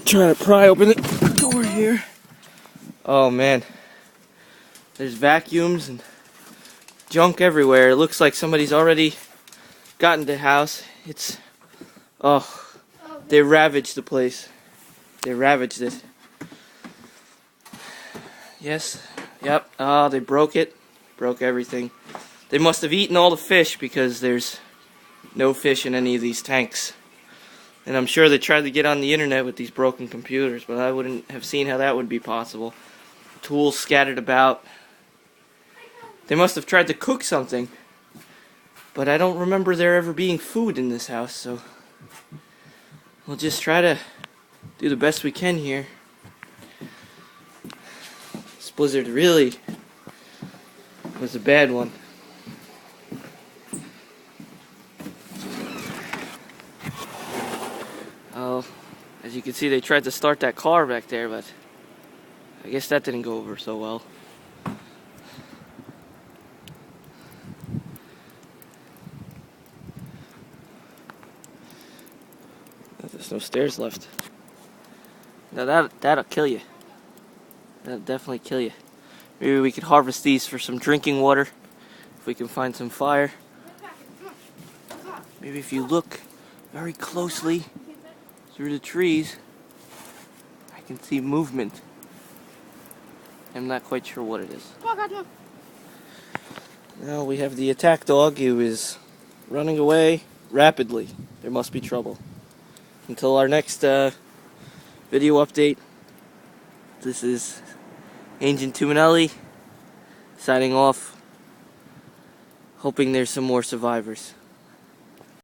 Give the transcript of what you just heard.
Trying to pry open the door here. Oh man, there's vacuums and junk everywhere. It looks like somebody's already gotten the house. They ravaged the place. They ravaged it. Yes, yep, they broke it. Broke everything. They must have eaten all the fish because there's no fish in any of these tanks. And I'm sure they tried to get on the internet with these broken computers, but I wouldn't have seen how that would be possible. Tools scattered about. They must have tried to cook something. But I don't remember there ever being food in this house, so we'll just try to do the best we can here. This blizzard really was a bad one. Oh, as you can see, they tried to start that car back there, but I guess that didn't go over so well. There's no stairs left. Now that'll kill you. That'll definitely kill you. Maybe we could harvest these for some drinking water if we can find some fire. Maybe if you look very closely through the trees, I can see movement. I'm not quite sure what it is. Now we have the attack dog who is running away rapidly. There must be trouble. Until our next video update, this is Agent Tuminelli signing off, hoping there's some more survivors.